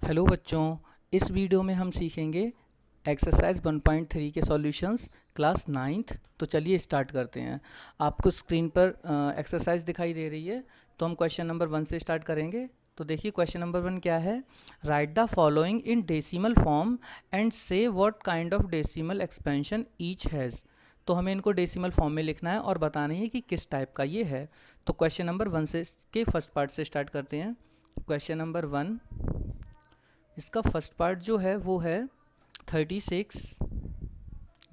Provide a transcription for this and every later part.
Hello बच्चों, इस video में हम सीखेंगे एक्सरसाइज 1.3 के सॉल्यूशंस क्लास नाइन्थ। तो चलिए स्टार्ट करते हैं। आपको स्क्रीन पर एक्सरसाइज दिखाई दे रही है, तो हम क्वेश्चन नंबर 1 से स्टार्ट करेंगे। तो देखिए क्वेश्चन नंबर 1 क्या है। Write the following in decimal form and say what kind of decimal expansion each has. तो हमें इनको डेसिमल फॉर्म में लिखना है और बताना है कि किस टाइप का ये है। तो क्वेश्चन नंबर 1 से के फर्स्ट पार्ट से स्टार्ट करते हैं। क्वेश्चन नंबर 1, इसका फर्स्ट पार्ट जो है वो है 36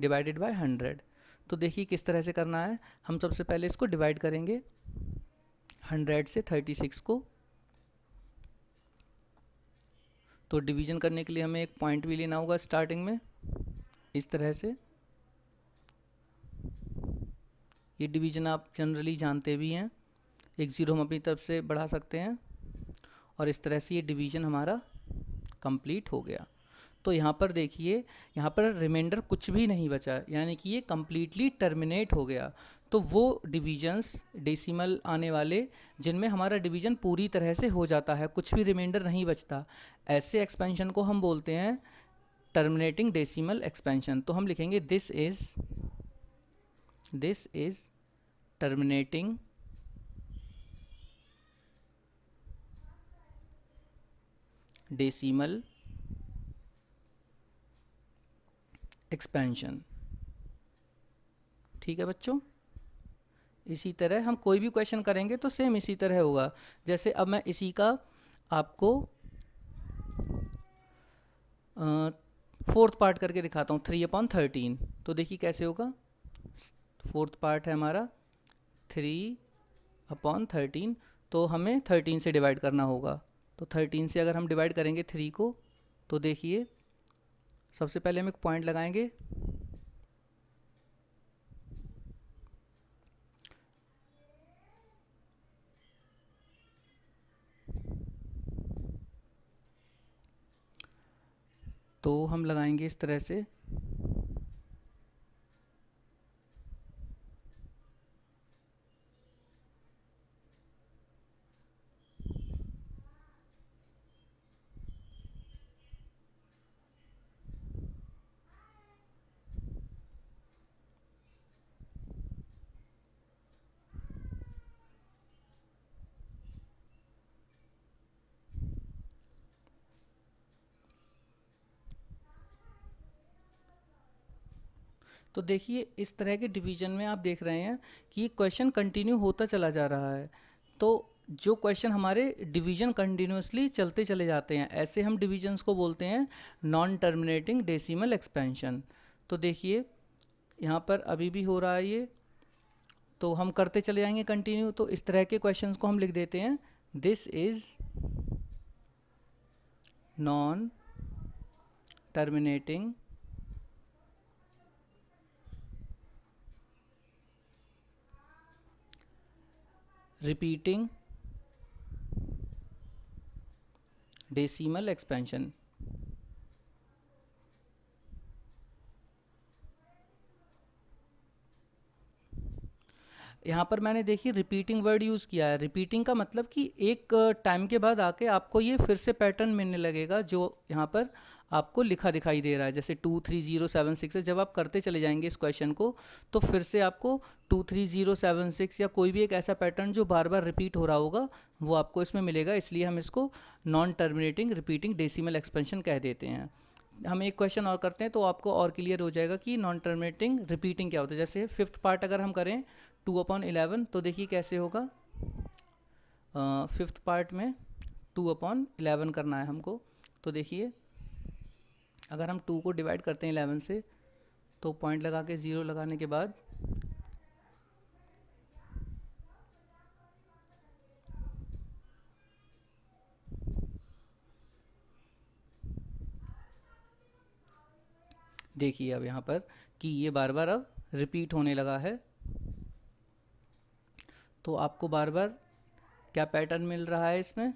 डिवाइडेड बाय 100। तो देखिए किस तरह से करना है। हम सबसे पहले इसको डिवाइड करेंगे 100 से 36 को। तो डिवीजन करने के लिए हमें एक पॉइंट भी लेना होगा स्टार्टिंग में, इस तरह से। ये डिवीजन आप जनरली जानते भी हैं। एक ज़ीरो हम अपनी तरफ से बढ़ा सकते हैं और इस तरह से ये डिवीजन हमारा कंप्लीट हो गया। तो यहाँ पर देखिए, यहाँ पर रिमाइंडर कुछ भी नहीं बचा, यानी कि ये कम्प्लीटली टर्मिनेट हो गया। तो वो डिवीजन्स डेसिमल आने वाले जिनमें हमारा डिवीजन पूरी तरह से हो जाता है, कुछ भी रिमाइंडर नहीं बचता, ऐसे एक्सपेंशन को हम बोलते हैं टर्मिनेटिंग डेसिमल एक्सपेंशन। तो हम लिखेंगे this is terminating decimal expansion. ठीक है बच्चों। इसी तरह हम कोई भी क्वेश्चन करेंगे तो सेम इसी तरह होगा। जैसे अब मैं इसी का आपको फोर्थ पार्ट करके दिखाता हूँ, 3/13। तो देखिए कैसे होगा। फोर्थ पार्ट है हमारा 3/13। तो हमें 13 से डिवाइड करना होगा। तो 13 से अगर हम डिवाइड करेंगे 3 को, तो देखिए सबसे पहले हम एक पॉइंट लगाएंगे। तो हम लगाएंगे इस तरह से। तो देखिए इस तरह के डिवीजन में आप देख रहे हैं कि क्वेश्चन कंटिन्यू होता चला जा रहा है। तो जो क्वेश्चन हमारे डिवीजन कंटिन्यूसली चलते चले जाते हैं, ऐसे हम डिवीजन्स को बोलते हैं नॉन टर्मिनेटिंग डेसिमल एक्सपेंशन। तो देखिए यहाँ पर अभी भी हो रहा है ये, तो हम करते चले जाएंगे कंटिन्यू। तो इस तरह के क्वेश्चंस को हम लिख देते हैं this is non terminating repeating decimal expansion. यहाँ पर मैंने देखिए रिपीटिंग वर्ड यूज़ किया है। रिपीटिंग का मतलब कि एक टाइम के बाद आके आपको ये फिर से पैटर्न मिलने लगेगा जो यहाँ पर आपको लिखा दिखाई दे रहा है। जैसे 23076 है, जब आप करते चले जाएंगे इस क्वेश्चन को, तो फिर से आपको 23076 या कोई भी एक ऐसा पैटर्न जो बार बार रिपीट हो रहा होगा वो आपको इसमें मिलेगा। इसलिए हम इसको non terminating repeating decimal expansion कह देते हैं। हम एक क्वेश्चन और करते हैं तो आपको और क्लियर हो जाएगा कि नॉन टर्मिनेटिंग रिपीटिंग क्या होता है। जैसे फिफ्थ पार्ट अगर हम करें 2/11, तो देखिए कैसे होगा। फिफ्थ पार्ट में 2/11 करना है हमको। तो देखिए अगर हम 2 को डिवाइड करते हैं 11 से, तो पॉइंट लगा के 0 लगाने के बाद देखिए अब यहाँ पर कि ये बार बार अब रिपीट होने लगा है। तो आपको बार बार क्या पैटर्न मिल रहा है इसमें।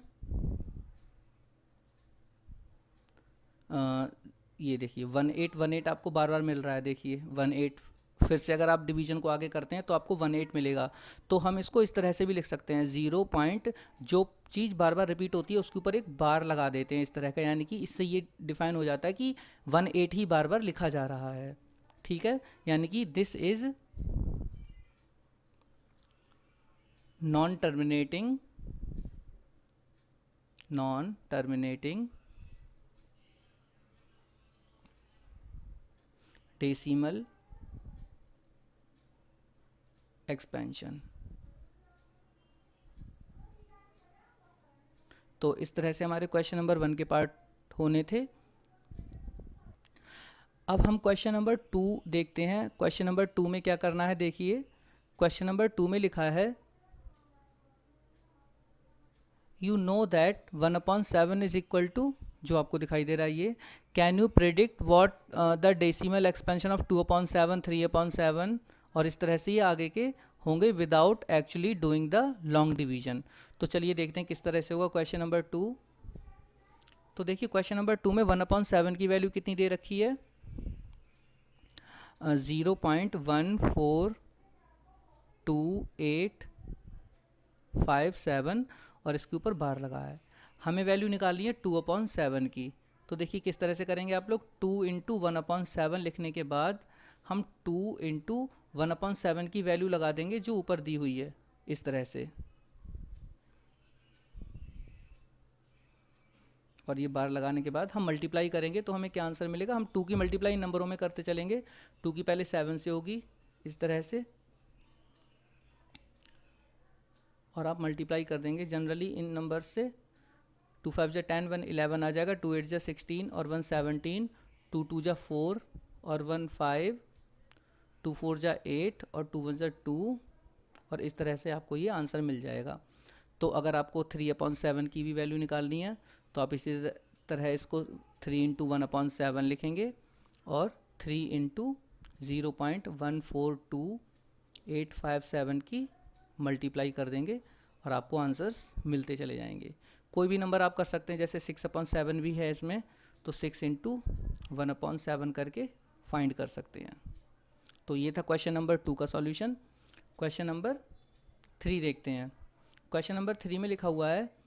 ये देखिए 1818 आपको बार बार मिल रहा है। देखिए 18 फिर से अगर आप डिवीजन को आगे करते हैं तो आपको 1/8 मिलेगा। तो हम इसको इस तरह से भी लिख सकते हैं, 0 पॉइंट जो चीज़ बार बार रिपीट होती है उसके ऊपर एक बार लगा देते हैं इस तरह का, यानी कि इससे ये डिफाइन हो जाता है कि 1/8 ही बार बार लिखा जा रहा है। ठीक है, यानी कि this is non terminating decimal expansion. तो इस तरह से हमारे क्वेश्चन नंबर 1 के पार्ट होने थे। अब हम क्वेश्चन नंबर 2 देखते हैं। क्वेश्चन नंबर 2 में क्या करना है, देखिए क्वेश्चन नंबर 2 में लिखा है you know that 1/7 is equal to, जो आपको दिखाई दे रहा है ये, can you predict what the decimal expansion of 2/7, 3/7 और इस तरह से ये आगे के होंगे without actually doing the long division. तो चलिए देखते हैं किस तरह से होगा क्वेश्चन नंबर 2। तो देखिए क्वेश्चन नंबर 2 में 1/7 की वैल्यू कितनी दे रखी है, 0.14287 और इसके ऊपर बार लगा है। हमें वैल्यू निकालनी है 2/7 की। तो देखिए किस तरह से करेंगे आप लोग, 2 इंटू 1/7 लिखने के बाद हम 2 इंटू 1/7 की वैल्यू लगा देंगे जो ऊपर दी हुई है इस तरह से, और ये बार लगाने के बाद हम मल्टीप्लाई करेंगे तो हमें क्या आंसर मिलेगा। हम 2 की मल्टीप्लाई नंबरों में करते चलेंगे। 2 की पहले 7 से होगी इस तरह से, और आप मल्टीप्लाई कर देंगे जनरली इन नंबर से। 2 5 जा 10, 1 11 आ जाएगा, 2 8 जा 16 और 1 17, 2 2 जा 4 और 1 5, 2 4 जा 8 और 2 1 जा 2, और इस तरह से आपको ये आंसर मिल जाएगा। तो अगर आपको 3/7 की भी वैल्यू निकालनी है तो आप इसी तरह इसको 3 इंटू 1/7 लिखेंगे और 3 इंटू 0.142857 की मल्टीप्लाई कर देंगे और आपको आंसर्स मिलते चले जाएंगे। कोई भी नंबर आप कर सकते हैं, जैसे 6/7 भी है इसमें, तो 6 इंटू 1/7 करके फाइंड कर सकते हैं। तो ये था क्वेश्चन नंबर 2 का सॉल्यूशन। क्वेश्चन नंबर 3 देखते हैं। क्वेश्चन नंबर 3 में लिखा हुआ है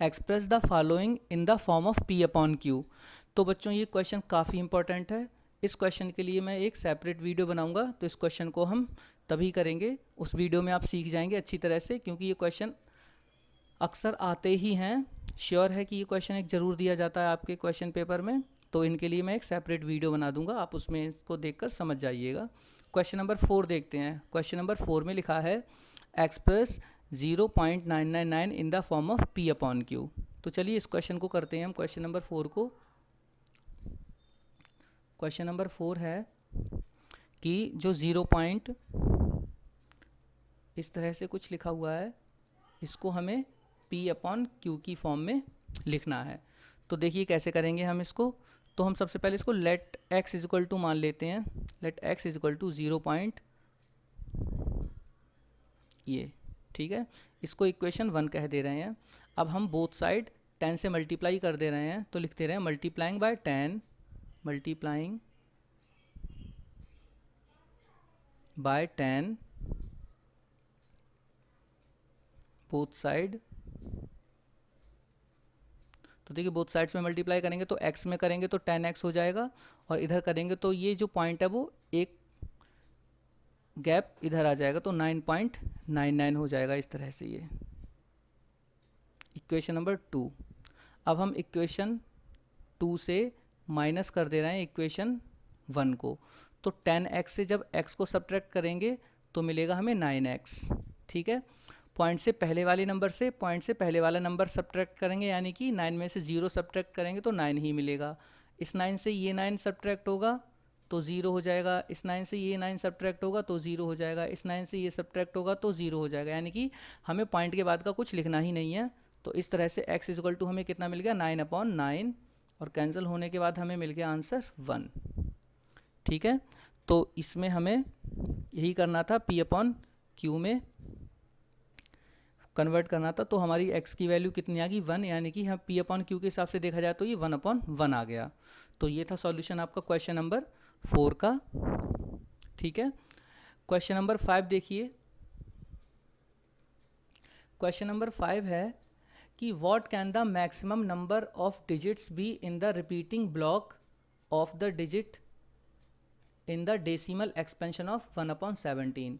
express the following in the form of P/Q। तो बच्चों ये क्वेश्चन काफ़ी इंपॉर्टेंट है। इस क्वेश्चन के लिए मैं एक सेपरेट वीडियो बनाऊंगा, तो इस क्वेश्चन को हम तभी करेंगे, उस वीडियो में आप सीख जाएंगे अच्छी तरह से, क्योंकि ये क्वेश्चन अक्सर आते ही हैं। श्योर है कि ये क्वेश्चन एक ज़रूर दिया जाता है आपके क्वेश्चन पेपर में, तो इनके लिए मैं एक सेपरेट वीडियो बना दूंगा, आप उसमें इसको देखकर समझ जाइएगा। क्वेश्चन नंबर 4 देखते हैं। क्वेश्चन नंबर 4 में लिखा है express 0.999 in the form of P/Q। तो चलिए इस क्वेश्चन को करते हैं हम, क्वेश्चन नंबर 4 को। क्वेश्चन नंबर 4 है कि जो 0 पॉइंट इस तरह से कुछ लिखा हुआ है, इसको हमें P/Q की फॉर्म में लिखना है। तो देखिए कैसे करेंगे हम इसको। तो हम सबसे पहले इसको let x is equal to मान लेते हैं, let x is equal to 0 point ये, ठीक है, इसको इक्वेशन 1 कह दे रहे हैं। अब हम बोथ साइड 10 से मल्टीप्लाई कर दे रहे हैं, तो लिखते रहे multiplying by 10, multiplying by 10 both side. तो देखिए बोथ साइड्स में मल्टीप्लाई करेंगे तो x में करेंगे तो 10x हो जाएगा, और इधर करेंगे तो ये जो पॉइंट है वो एक गैप इधर आ जाएगा, तो 9.99 हो जाएगा इस तरह से ये इक्वेशन नंबर 2। अब हम इक्वेशन 2 से माइनस कर दे रहे हैं इक्वेशन 1 को, तो 10x से जब x को सब्ट्रैक्ट करेंगे तो मिलेगा हमें 9x। ठीक है, पॉइंट से पहले वाले नंबर से पॉइंट से पहले वाला नंबर सब्ट्रैक्ट करेंगे, यानी कि 9 में से 0 सब्ट्रैक्ट करेंगे तो 9 ही मिलेगा। इस 9 से ये 9 सब्ट्रैक्ट होगा तो 0 हो जाएगा, इस 9 से ये 9 सब्ट्रैक्ट होगा तो 0 हो जाएगा, इस 9 से ये सब्ट्रैक्ट होगा तो 0 हो जाएगा, यानी कि हमें पॉइंट के बाद का कुछ लिखना ही नहीं है। तो इस तरह से x इज इक्वल टू हमें कितना मिल गया, 9/9, और कैंसिल होने के बाद हमें मिल गया आंसर 1। ठीक है, तो इसमें हमें यही करना था, P/Q में कन्वर्ट करना था। तो हमारी x की वैल्यू कितनी आ गई, 1, यानी कि हम P/Q के हिसाब से देखा जाए तो ये 1/1 आ गया। तो ये था सॉल्यूशन आपका क्वेश्चन नंबर 4 का। ठीक है। क्वेश्चन नंबर 5 देखिए। क्वेश्चन नंबर 5 है कि what can the maximum number of digits be in the repeating block of the digit in the decimal expansion of 1/17।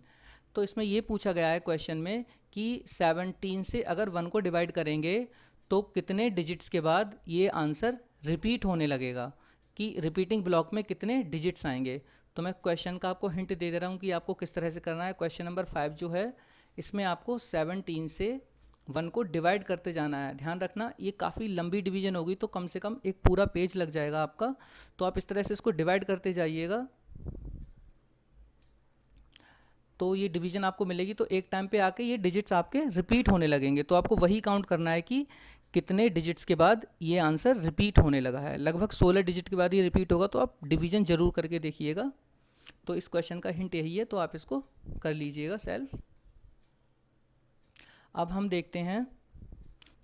तो इसमें ये पूछा गया है क्वेश्चन में कि 17 से अगर 1 को डिवाइड करेंगे तो कितने डिजिट्स के बाद ये आंसर रिपीट होने लगेगा, कि रिपीटिंग ब्लॉक में कितने डिजिट्स आएंगे। तो मैं क्वेश्चन का आपको हिंट दे रहा हूँ कि आपको किस तरह से करना है। क्वेश्चन नंबर 5 जो है इसमें आपको 17 से 1 को डिवाइड करते जाना है। ध्यान रखना ये काफ़ी लंबी डिवीजन होगी, तो कम से कम एक पूरा पेज लग जाएगा आपका। तो आप इस तरह से इसको डिवाइड करते जाइएगा तो ये डिवीजन आपको मिलेगी। तो एक टाइम पे आके ये डिजिट्स आपके रिपीट होने लगेंगे, तो आपको वही काउंट करना है कि कितने डिजिट्स के बाद ये आंसर रिपीट होने लगा है। लगभग 16 डिजिट के बाद ये रिपीट होगा, तो आप डिवीजन जरूर करके देखिएगा। तो इस क्वेश्चन का हिंट यही है, तो आप इसको कर लीजिएगा सेल्फ। अब हम देखते हैं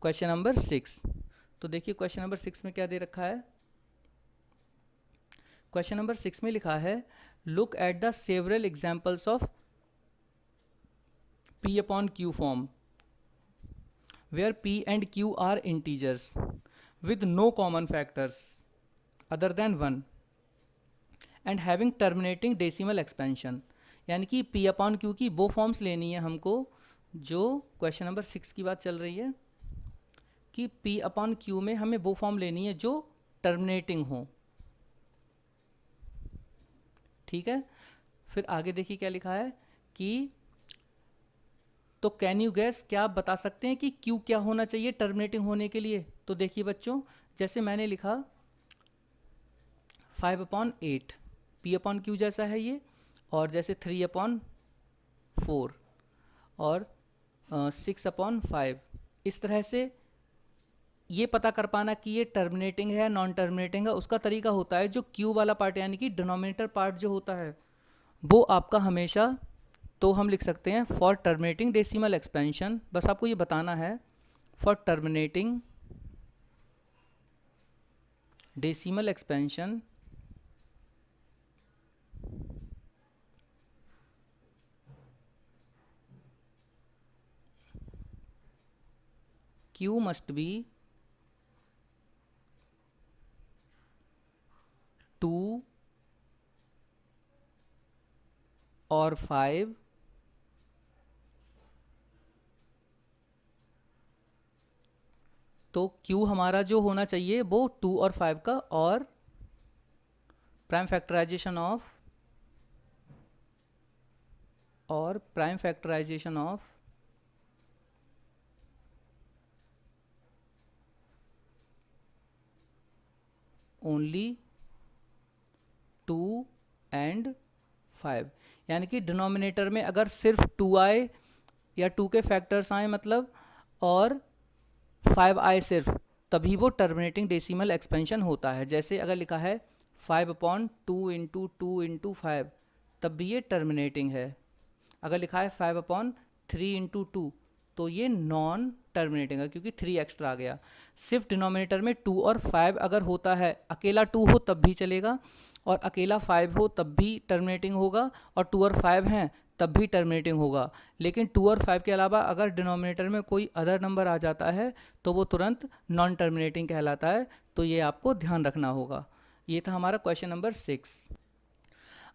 क्वेश्चन नंबर 6। तो देखिए क्वेश्चन नंबर 6 में क्या दे रखा है। क्वेश्चन नंबर 6 में लिखा है look at the several examples of P upon Q form where P and Q are integers with no common factors other than 1 and having terminating decimal expansion। यानी कि P upon Q की वो forms लेनी है हमको जो question number 6 की बात चल रही है, कि P upon Q में हमें वो फॉर्म लेनी है जो टर्मिनेटिंग हो। ठीक है। फिर आगे देखिए क्या लिखा है कि तो कैन यू गैस, क्या आप बता सकते हैं कि Q क्या होना चाहिए टर्मिनेटिंग होने के लिए। तो देखिए बच्चों, जैसे मैंने लिखा 5/8 P अपॉन Q जैसा है ये, और जैसे 3/4 और 6/5, इस तरह से ये पता कर पाना कि ये टर्मिनेटिंग है नॉन टर्मिनेटिंग है, उसका तरीका होता है जो Q वाला पार्ट यानी कि डिनोमिनेटर पार्ट जो होता है वो आपका हमेशा, तो हम लिख सकते हैं फॉर टर्मिनेटिंग डेसिमल एक्सपेंशन। बस आपको ये बताना है for terminating decimal expansion Q must be 2 और 5 तो Q हमारा जो होना चाहिए वो 2 और 5 का, और prime factorisation of only 2 and 5। यानी कि डिनोमिनेटर में अगर सिर्फ 2 आए या 2 के फैक्टर्स आए मतलब, और 5 आए सिर्फ, तभी वो टर्मिनेटिंग डेसिमल एक्सपेंशन होता है। जैसे अगर लिखा है 5/2 इंटू 2 इंटू 5, तब भी ये टर्मिनेटिंग है। अगर लिखा है 5/3 इंटू 2, तो ये नॉन टर्मिनेटिंग है क्योंकि 3 एक्स्ट्रा आ गया। सिर्फ डिनोमिनेटर में 2 और 5 अगर होता है, अकेला 2 हो तब भी चलेगा और अकेला 5 हो तब भी टर्मिनेटिंग होगा, और 2 और 5 हैं तब भी टर्मिनेटिंग होगा। लेकिन 2 और 5 के अलावा अगर डिनोमिनेटर में कोई अदर नंबर आ जाता है तो वो तुरंत नॉन टर्मिनेटिंग कहलाता है। तो ये आपको ध्यान रखना होगा। ये था हमारा क्वेश्चन नंबर 6।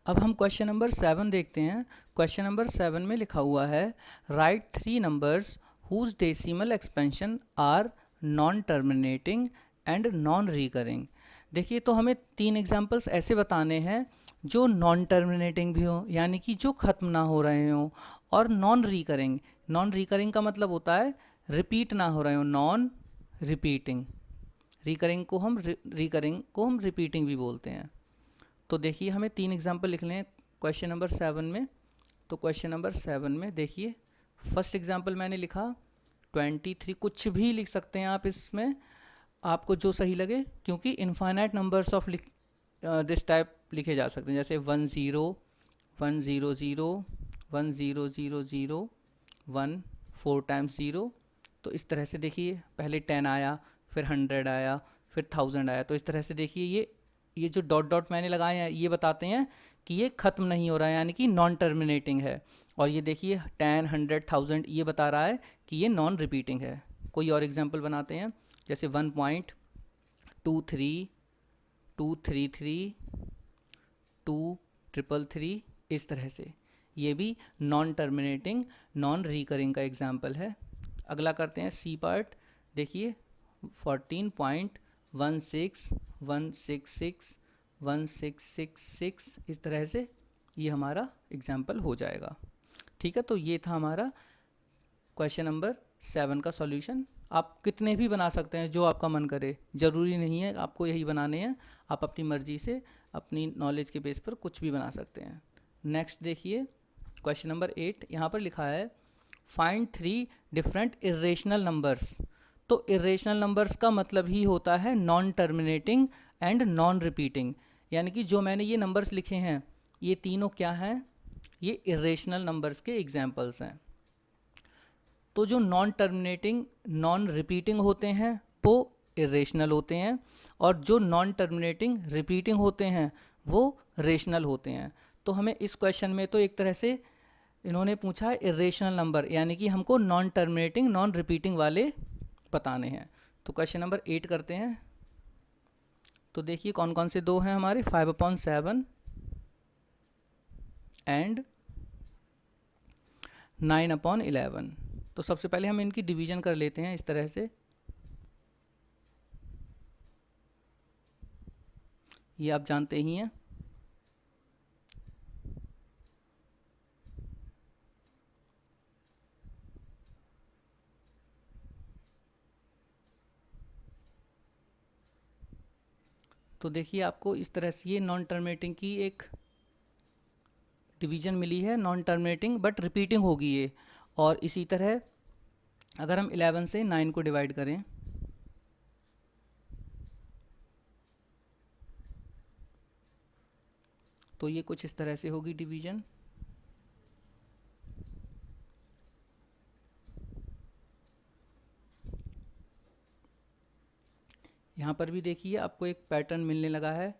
अब हम क्वेश्चन नंबर 7 देखते हैं। क्वेश्चन नंबर 7 में लिखा हुआ है right 3 numbers whose decimal expansion are non terminating and non recurring. देखिए, तो हमें 3 एग्जांपल्स ऐसे बताने हैं जो नॉन टर्मिनेटिंग भी हो, यानी कि जो ख़त्म ना हो रहे हों, और नॉन रिकरिंग। नॉन रिकरिंग का मतलब होता है रिपीट ना हो रहे हो, नॉन रिपीटिंग। रिकरिंग को हम रिपीटिंग भी बोलते हैं। तो देखिए, हमें 3 एग्जाम्पल लिखने हैं क्वेश्चन नंबर 7 में। तो क्वेश्चन नंबर 7 में देखिए, फर्स्ट एग्जाम्पल मैंने लिखा 23, कुछ भी लिख सकते हैं आप इसमें, आपको जो सही लगे, क्योंकि infinite numbers of this type लिखे जा सकते हैं। जैसे 1 0 1 0 0 1 0 0 0 1 4 टाइम्स 0। तो इस तरह से देखिए, पहले 10 आया, फिर 100 आया, फिर 1000 आया। तो इस तरह से देखिए ये ये जो डॉट डॉट मैंने लगाए हैं ये बताते हैं कि ये ख़त्म नहीं हो रहा है, यानी कि नॉन टर्मिनेटिंग है। और ये देखिए 10, 100, 1000 ये बता रहा है कि ये नॉन रिपीटिंग है। कोई और एग्जांपल बनाते हैं, जैसे 1.23, 233, 233, इस तरह से। ये भी नॉन टर्मिनेटिंग नॉन रिकरिंग का एग्जाम्पल है। अगला करते हैं सी पार्ट। देखिए 14.16, 166, 1666, इस तरह से ये हमारा एग्जाम्पल हो जाएगा। ठीक है, तो ये था हमारा क्वेश्चन नंबर 7 का सॉल्यूशन। आप कितने भी बना सकते हैं, जो आपका मन करे, ज़रूरी नहीं है आपको यही बनाने हैं। आप अपनी मर्ज़ी से अपनी नॉलेज के बेस पर कुछ भी बना सकते हैं। नेक्स्ट देखिए क्वेश्चन नंबर 8, यहाँ पर लिखा है फाइंड 3 डिफरेंट इरेशनल नंबर्स। तो इरेशनल नंबर्स का मतलब ही होता है non terminating and non repeating, यानी कि जो मैंने ये नंबर्स लिखे हैं ये तीनों क्या हैं, ये इरेशनल नंबर्स के एग्जाम्पल्स हैं। तो जो नॉन टर्मिनेटिंग नॉन रिपीटिंग होते हैं वो इरेशनल होते हैं, और जो नॉन टर्मिनेटिंग रिपीटिंग होते हैं वो रेशनल होते हैं। तो हमें इस क्वेश्चन में तो एक तरह से इन्होंने पूछा है इरेशनल नंबर, यानी कि हमको नॉन टर्मिनेटिंग नॉन रिपीटिंग वाले बताने हैं। तो क्वेश्चन नंबर 8 करते हैं। तो देखिए कौन कौन से दो हैं हमारे, 5/7 एंड 9/11। तो सबसे पहले हम इनकी डिवीजन कर लेते हैं इस तरह से। ये आप जानते ही हैं। तो देखिए आपको इस तरह से ये नॉन टर्मिनेटिंग की एक डिवीजन मिली है, नॉन टर्मिनेटिंग बट रिपीटिंग होगी ये। और इसी तरह अगर हम 11 से 9 को डिवाइड करें तो ये कुछ इस तरह से होगी डिवीजन। यहाँ पर भी देखिए आपको एक पैटर्न मिलने लगा है।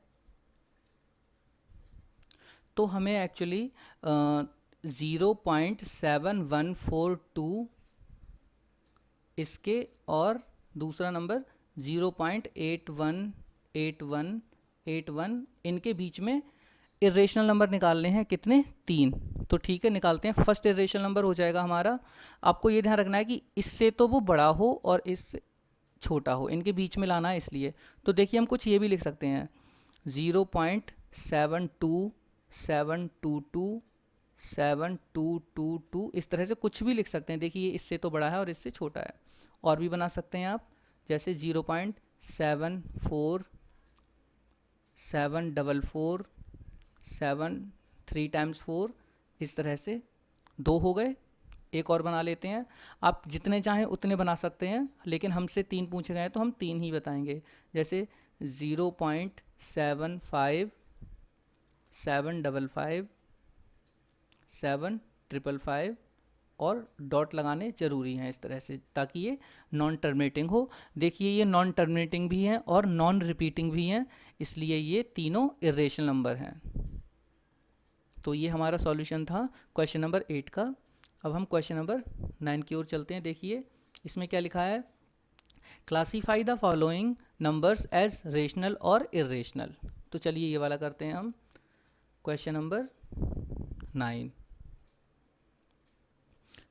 तो हमें एक्चुअली 0.7142 इसके और दूसरा नंबर 0.818181 इनके बीच में इरेशनल नंबर निकालने हैं। कितने? 3। तो ठीक है, निकालते हैं। फर्स्ट इरेशनल नंबर हो जाएगा हमारा, आपको ये ध्यान रखना है कि इससे तो वो बड़ा हो और इससे छोटा हो, इनके बीच में लाना है इसलिए। तो देखिए हम कुछ ये भी लिख सकते हैं 0.72722 इस तरह से कुछ भी लिख सकते हैं। देखिए इससे तो बड़ा है और इससे छोटा है। और भी बना सकते हैं आप, जैसे 0.744744 3 टाइम्स 4, इस तरह से 2 हो गए। एक और बना लेते हैं, आप जितने चाहें उतने बना सकते हैं, लेकिन हमसे 3 पूछे गए हैं तो हम 3 ही बताएंगे। जैसे 0.755755 और डॉट लगाने ज़रूरी हैं इस तरह से, ताकि ये नॉन टर्मिनेटिंग हो। देखिए ये नॉन टर्मिनेटिंग भी हैं और नॉन रिपीटिंग भी हैं, इसलिए ये तीनों इरेशनल नंबर हैं। तो ये हमारा सॉल्यूशन था क्वेश्चन नंबर 8 का। अब हम क्वेश्चन नंबर 9 की ओर चलते हैं। देखिए इसमें क्या लिखा है, classify the following numbers as rational और इरेशनल। तो चलिए ये वाला करते हैं हम। क्वेश्चन नंबर 9,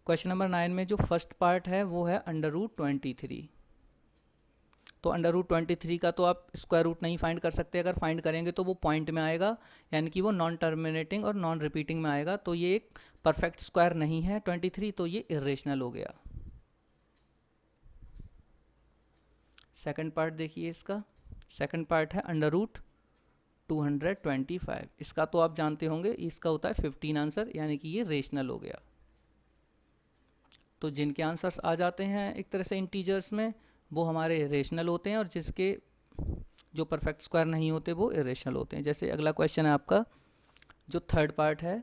क्वेश्चन नंबर 9 में जो फर्स्ट पार्ट है वो है √23। तो √23 का तो आप स्क्वायर रूट नहीं फाइंड कर सकते, अगर फाइंड करेंगे तो वो पॉइंट में आएगा, यानी कि वो नॉन टर्मिनेटिंग और नॉन रिपीटिंग में आएगा। तो ये एक परफेक्ट स्क्वायर नहीं है 23, तो ये इरेशनल हो गया। सेकंड पार्ट देखिए, इसका सेकंड पार्ट है √225। इसका तो आप जानते होंगे, इसका होता है 15 आंसर, यानी कि ये रेशनल हो गया। तो जिनके आंसर्स आ जाते हैं एक तरह से इंटीजर्स में वो हमारे रेशनल होते हैं, और जिसके जो परफेक्ट स्क्वायर नहीं होते वो इरेशनल होते हैं। जैसे अगला क्वेश्चन है आपका जो थर्ड पार्ट है,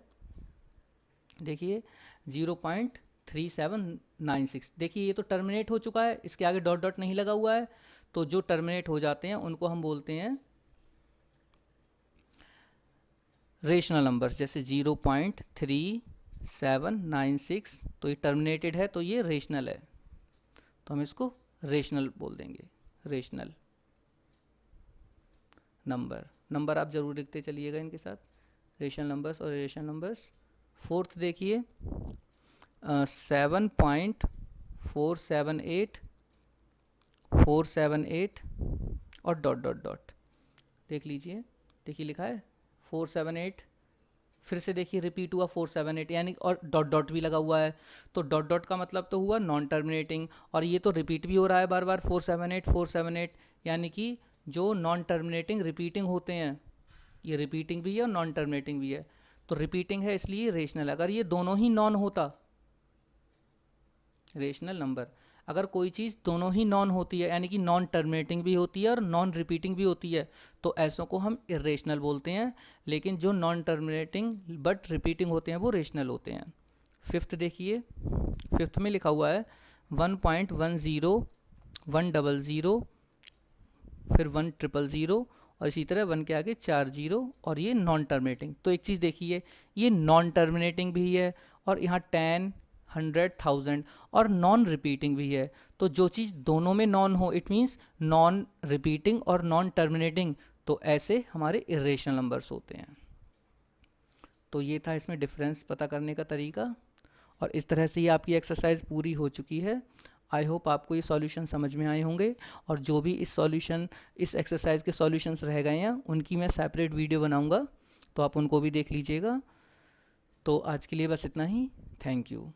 देखिए 0.3796। देखिए ये तो टर्मिनेट हो चुका है, इसके आगे डॉट डॉट नहीं लगा हुआ है। तो जो टर्मिनेट हो जाते हैं उनको हम बोलते हैं रेशनल नंबर्स जैसे 0.3796, तो ये टर्मिनेटेड है तो ये रेशनल है, तो हम इसको रेशनल बोल देंगे। रेशनल नंबर आप जरूर लिखते चलिएगा इनके साथ, रेशनल नंबर्स और रेशनल नंबर्स। फोर्थ देखिए 7.478 478 और डॉट डॉट डॉट, देख लीजिए, देखिए लिखा है 478, फिर से देखिए रिपीट हुआ 478, यानी और डॉट डॉट भी लगा हुआ है, तो डॉट डॉट का मतलब तो हुआ नॉन टर्मिनेटिंग, और ये तो रिपीट भी हो रहा है बार बार 478 478, यानी कि जो नॉन टर्मिनेटिंग रिपीटिंग होते हैं, ये रिपीटिंग भी है और नॉन टर्मिनेटिंग भी है, तो रिपीटिंग है इसलिए रेशनल। अगर ये दोनों ही नॉन होता, रेशनल नंबर, अगर कोई चीज़ दोनों ही नॉन होती है, यानी कि नॉन टर्मिनेटिंग भी होती है और नॉन रिपीटिंग भी होती है, तो ऐसों को हम इरेशनल बोलते हैं। लेकिन जो नॉन टर्मिनेटिंग बट रिपीटिंग होते हैं वो रेशनल होते हैं। फिफ्थ देखिए, फिफ्थ में लिखा हुआ है 1.10 100 फिर 1000 और इसी तरह 1 के आगे 4 0, और ये नॉन टर्मिनेटिंग। तो एक चीज़ देखिए, ये नॉन टर्मिनेटिंग भी है और यहाँ 10 100 1000 और नॉन रिपीटिंग भी है। तो जो चीज़ दोनों में नॉन हो, इट मीन्स नॉन रिपीटिंग और नॉन टर्मिनेटिंग, तो ऐसे हमारे इरेशनल नंबर्स होते हैं। तो ये था इसमें डिफरेंस पता करने का तरीका, और इस तरह से ये आपकी एक्सरसाइज पूरी हो चुकी है। आई होप आपको ये सॉल्यूशन समझ में आए होंगे, और जो भी इस एक्सरसाइज के सॉल्यूशंस रह गए हैं उनकी मैं सेपरेट वीडियो बनाऊंगा, तो आप उनको भी देख लीजिएगा। तो आज के लिए बस इतना ही। Thank you.